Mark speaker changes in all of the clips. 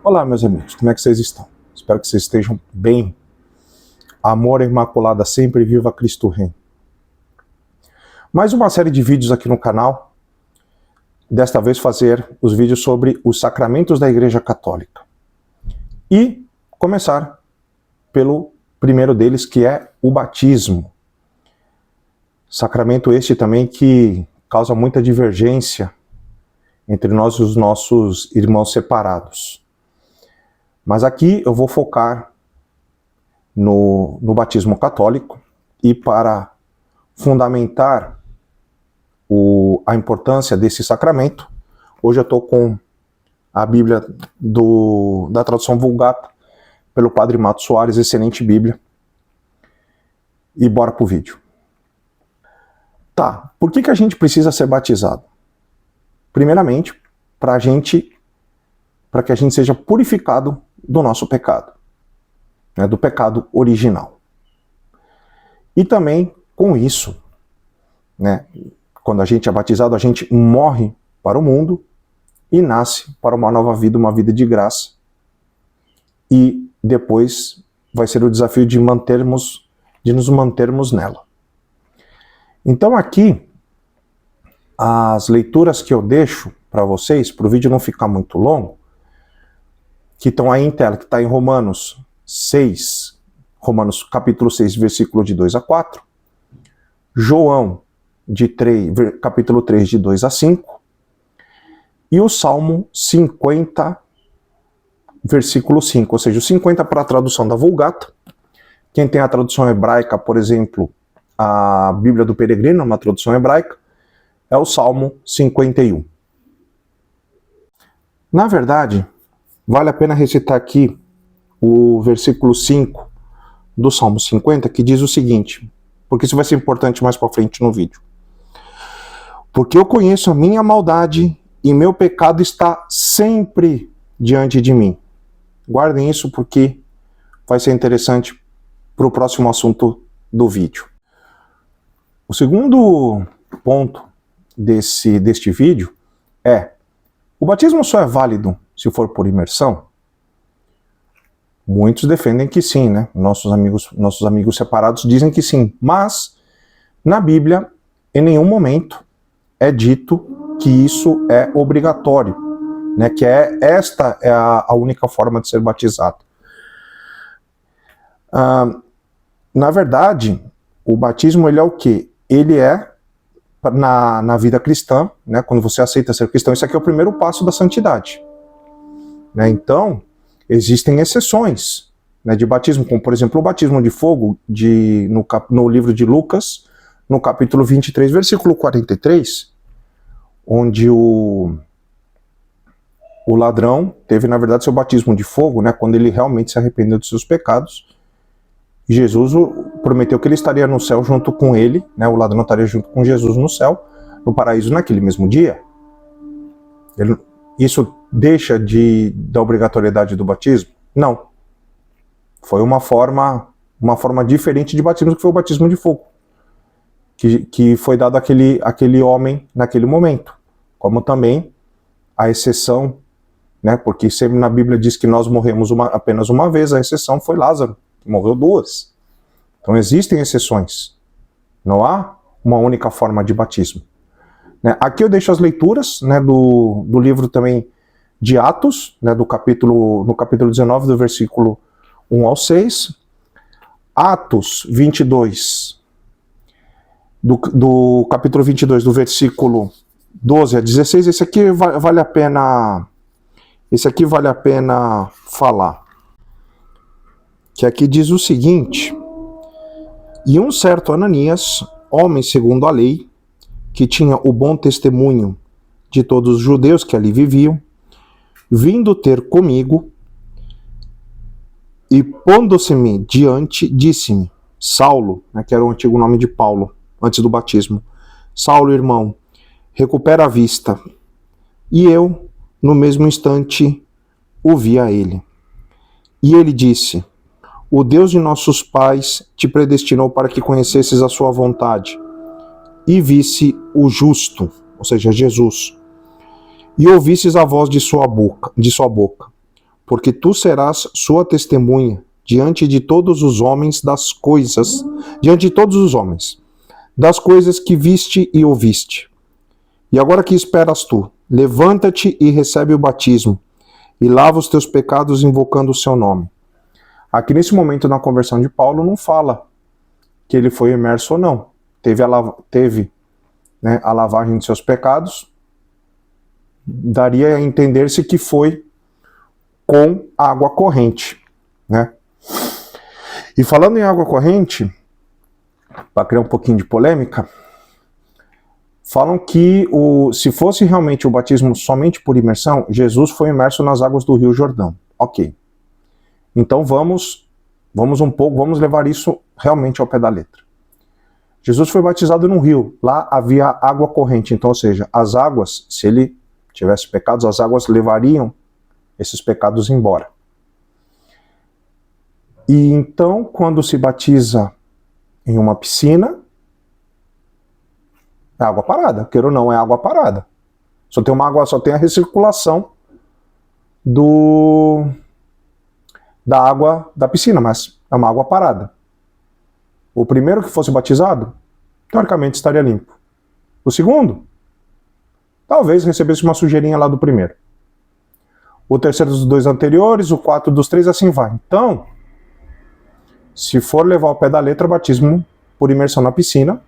Speaker 1: Olá, meus amigos, como é que vocês estão? Espero que vocês estejam bem. Amor Imaculada sempre, viva Cristo Rei. Mais uma série de vídeos aqui no canal. Desta vez fazer os vídeos sobre os sacramentos da Igreja Católica. E começar pelo primeiro deles, que é o batismo. Sacramento este também que causa muita divergência entre nós e os nossos irmãos separados. Mas aqui eu vou focar no batismo católico, e para fundamentar a importância desse sacramento, hoje eu estou com a Bíblia da tradução Vulgata, pelo Padre Mato Soares, excelente Bíblia. E bora pro vídeo. Tá, por que a gente precisa ser batizado? Primeiramente, para que a gente seja purificado do nosso pecado, né, do pecado original. E também, com isso, né, quando a gente é batizado, a gente morre para o mundo e nasce para uma nova vida, uma vida de graça. E depois vai ser o desafio de nos mantermos nela. Então aqui, as leituras que eu deixo para vocês, para o vídeo não ficar muito longo, que estão aí em tela, que está em Romanos capítulo 6, versículo de 2 a 4, João, capítulo 3, de 2 a 5, e o Salmo 50, versículo 5, ou seja, o 50 para a tradução da Vulgata. Quem tem a tradução hebraica, por exemplo, a Bíblia do Peregrino, uma tradução hebraica, é o Salmo 51. Na verdade, vale a pena recitar aqui o versículo 5 do Salmo 50, que diz o seguinte, porque isso vai ser importante mais para frente no vídeo. Porque eu conheço a minha maldade e meu pecado está sempre diante de mim. Guardem isso porque vai ser interessante para o próximo assunto do vídeo. O segundo ponto deste vídeo é: o batismo só é válido se for por imersão? Muitos defendem que sim, né? Nossos amigos separados dizem que sim, mas na Bíblia em nenhum momento é dito que isso é obrigatório, né? Que esta é a única forma de ser batizado. Na verdade, o batismo ele é o quê? Ele é na vida cristã, né? Quando você aceita ser cristão, isso aqui é o primeiro passo da santidade, né? Então, existem exceções, né, de batismo, como por exemplo o batismo de fogo no livro de Lucas, no capítulo 23, versículo 43, onde o ladrão teve, na verdade, seu batismo de fogo, né, quando ele realmente se arrependeu dos seus pecados. Jesus prometeu que ele estaria no céu junto com ele, né, o ladrão estaria junto com Jesus no céu, no paraíso, naquele mesmo dia. Isso deixa da obrigatoriedade do batismo? Não. Foi uma forma diferente de batismo, que foi o batismo de fogo, que foi dado àquele homem naquele momento. Como também a exceção, né, porque sempre na Bíblia diz que nós morremos apenas uma vez, a exceção foi Lázaro, que morreu duas. Então existem exceções. Não há uma única forma de batismo. Né? Aqui eu deixo as leituras, né, do livro também de Atos, né, no capítulo 19, do versículo 1 ao 6. Atos 22, do capítulo 22, do versículo 12 a 16. Esse aqui vale a pena falar. Que aqui diz o seguinte: e um certo Ananias, homem segundo a lei, que tinha o bom testemunho de todos os judeus que ali viviam, vindo ter comigo, e pondo-se-me diante, disse-me, Saulo, né, que era o antigo nome de Paulo, antes do batismo, Saulo, irmão, recupera a vista. E eu, no mesmo instante, o vi a ele. E ele disse, o Deus de nossos pais te predestinou para que conhecesses a sua vontade, e visse o justo, ou seja, Jesus, e ouvistes a voz de sua boca, porque tu serás sua testemunha diante de todos os homens das coisas, das coisas que viste e ouviste. E agora que esperas tu? Levanta-te e recebe o batismo, e lava os teus pecados invocando o seu nome. Aqui nesse momento na conversão de Paulo não fala que ele foi imerso ou não. Teve a lavagem de seus pecados, daria a entender-se que foi com água corrente, né? E falando em água corrente, para criar um pouquinho de polêmica, falam que se fosse realmente o batismo somente por imersão, Jesus foi imerso nas águas do Rio Jordão. Ok. Então vamos levar isso realmente ao pé da letra. Jesus foi batizado num rio, lá havia água corrente, então, ou seja, as águas, se ele tivesse pecados, as águas levariam esses pecados embora. E então, quando se batiza em uma piscina, é água parada, queira ou não, é água parada. Só tem a recirculação da água da piscina, mas é uma água parada. O primeiro que fosse batizado, teoricamente estaria limpo. O segundo, talvez recebesse uma sujeirinha lá do primeiro. O terceiro dos dois anteriores, o quarto dos três, assim vai. Então, se for levar ao pé da letra, batismo por imersão na piscina,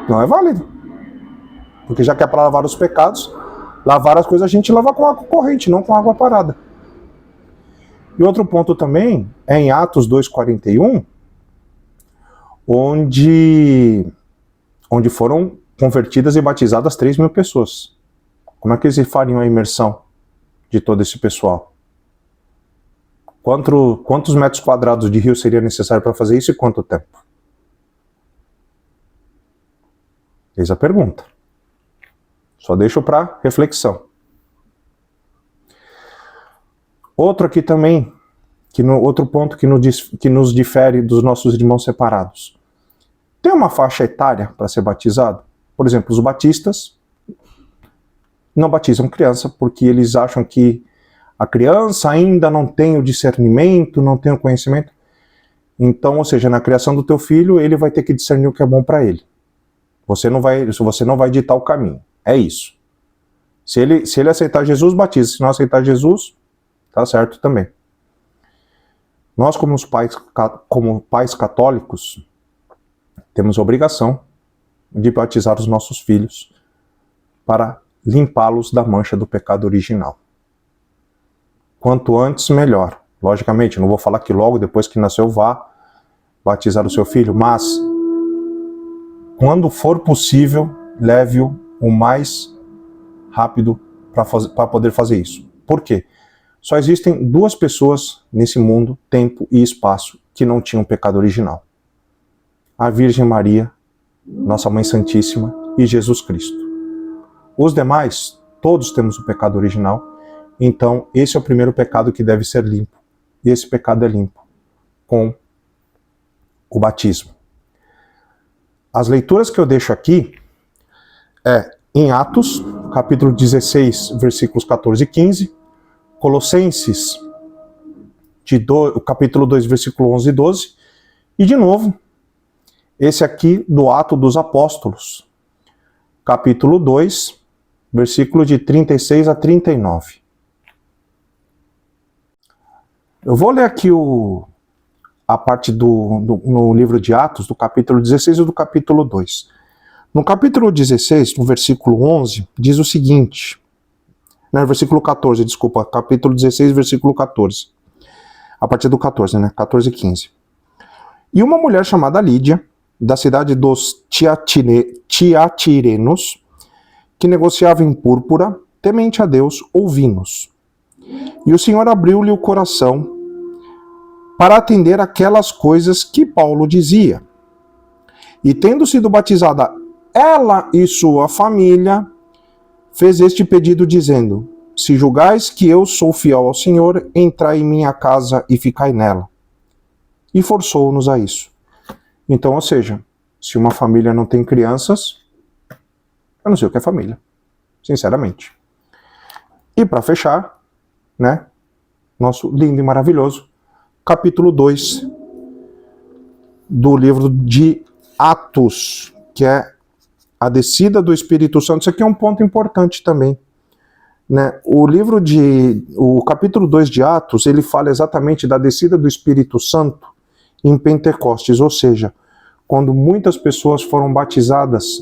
Speaker 1: não é válido. Porque já que é para lavar os pecados, lavar as coisas a gente lava com água corrente, não com água parada. E outro ponto também é em Atos 2,41, onde foram convertidas e batizadas 3.000 pessoas. Como é que eles fariam a imersão de todo esse pessoal? Quantos metros quadrados de rio seria necessário para fazer isso e quanto tempo? Eis a pergunta. Só deixo para reflexão. Outro aqui também, outro ponto que nos difere dos nossos irmãos separados. Tem uma faixa etária para ser batizado? Por exemplo, os batistas não batizam criança porque eles acham que a criança ainda não tem o discernimento, não tem o conhecimento. Então, ou seja, na criação do teu filho, ele vai ter que discernir o que é bom para ele. Você não vai ditar o caminho. É isso. Se ele aceitar Jesus, batiza. Se não aceitar Jesus, tá certo também. Nós, como pais católicos, temos a obrigação de batizar os nossos filhos para limpá-los da mancha do pecado original. Quanto antes, melhor. Logicamente, não vou falar que logo depois que nasceu vá batizar o seu filho, mas quando for possível, leve-o o mais rápido para poder fazer isso. Por quê? Só existem duas pessoas nesse mundo, tempo e espaço, que não tinham pecado original. A Virgem Maria, Nossa Mãe Santíssima e Jesus Cristo. Os demais, todos temos o pecado original, então esse é o primeiro pecado que deve ser limpo. E esse pecado é limpo com o batismo. As leituras que eu deixo aqui é em Atos, capítulo 16, versículos 14 e 15, Colossenses, capítulo 2, versículo 11 e 12, e de novo, esse aqui do Ato dos Apóstolos, capítulo 2, versículo de 36 a 39. Eu vou ler aqui a parte no livro de Atos, do capítulo 16 e do capítulo 2. No capítulo 16, no versículo 11, diz o seguinte, no versículo 14, desculpa, capítulo 16, versículo 14. A partir do 14, né? 14 e 15. E uma mulher chamada Lídia, da cidade dos Tiatirenos, que negociava em púrpura, temente a Deus, ouvi-nos. E o Senhor abriu-lhe o coração para atender aquelas coisas que Paulo dizia. E tendo sido batizada ela e sua família, fez este pedido dizendo: se julgais que eu sou fiel ao Senhor, entrai em minha casa e ficai nela. E forçou-nos a isso. Então, ou seja, se uma família não tem crianças, eu não sei o que é família. sinceramente. E para fechar, né, nosso lindo e maravilhoso capítulo 2 do livro de Atos, que é a descida do Espírito Santo. Isso aqui é um ponto importante também, né? O capítulo 2 de Atos, ele fala exatamente da descida do Espírito Santo em Pentecostes, ou seja, quando muitas pessoas foram batizadas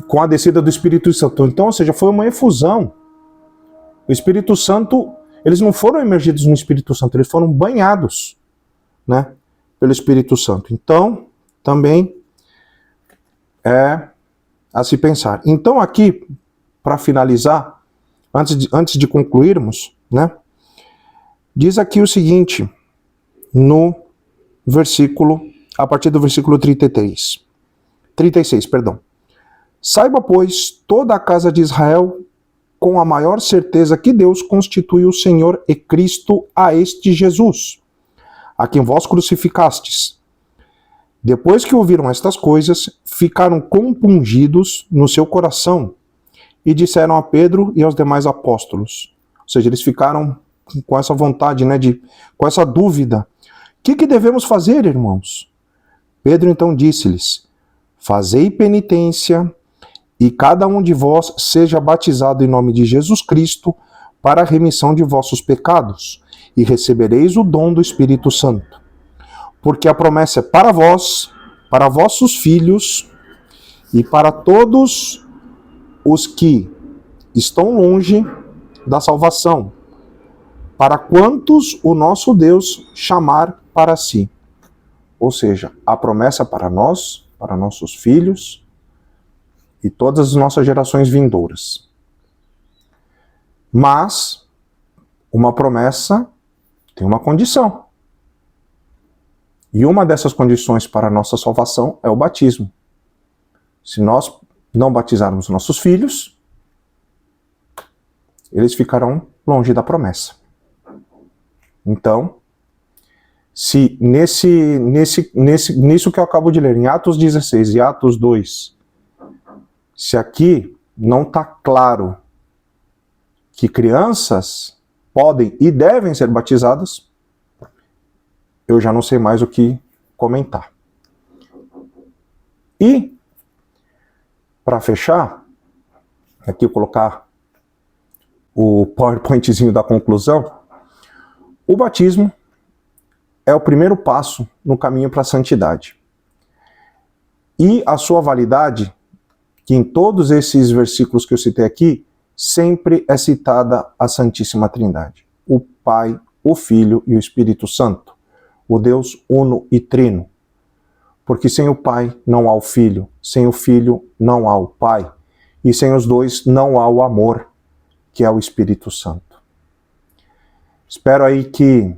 Speaker 1: com a descida do Espírito Santo. Então, ou seja, foi uma efusão. O Espírito Santo, eles não foram imergidos no Espírito Santo, eles foram banhados, né, pelo Espírito Santo. Então, também é a se pensar. Então, aqui, para finalizar, antes de concluirmos, né, diz aqui o seguinte, no versículo, a partir do versículo 36, perdão. Saiba, pois, toda a casa de Israel, com a maior certeza que Deus constitui o Senhor e Cristo a este Jesus, a quem vós crucificastes. Depois que ouviram estas coisas, ficaram compungidos no seu coração e disseram a Pedro e aos demais apóstolos. Ou seja, eles ficaram com essa vontade, né, com essa dúvida. O que devemos fazer, irmãos? Pedro então disse-lhes, fazei penitência e cada um de vós seja batizado em nome de Jesus Cristo para a remissão de vossos pecados, e recebereis o dom do Espírito Santo. Porque a promessa é para vós, para vossos filhos e para todos os que estão longe da salvação, para quantos o nosso Deus chamar para si. Ou seja, a promessa para nós, para nossos filhos e todas as nossas gerações vindouras. Mas uma promessa tem uma condição. E uma dessas condições para a nossa salvação é o batismo. Se nós não batizarmos nossos filhos, eles ficarão longe da promessa. Então, se nisso que eu acabo de ler, em Atos 16 e Atos 2, se aqui não está claro que crianças podem e devem ser batizadas, eu já não sei mais o que comentar. E, para fechar, aqui eu colocar o PowerPointzinho da conclusão, o batismo é o primeiro passo no caminho para a santidade. E a sua validade, que em todos esses versículos que eu citei aqui, sempre é citada a Santíssima Trindade. O Pai, o Filho e o Espírito Santo. O Deus uno e trino. Porque sem o Pai não há o Filho, sem o Filho não há o Pai, e sem os dois não há o amor, que é o Espírito Santo. Espero aí que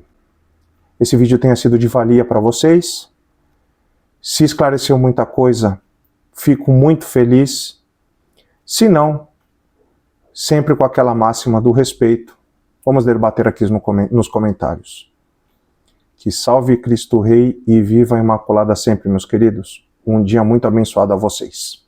Speaker 1: esse vídeo tenha sido de valia para vocês. Se esclareceu muita coisa, fico muito feliz. Se não, sempre com aquela máxima do respeito, vamos debater aqui nos comentários. Que salve Cristo Rei e viva a Imaculada sempre, meus queridos. Um dia muito abençoado a vocês.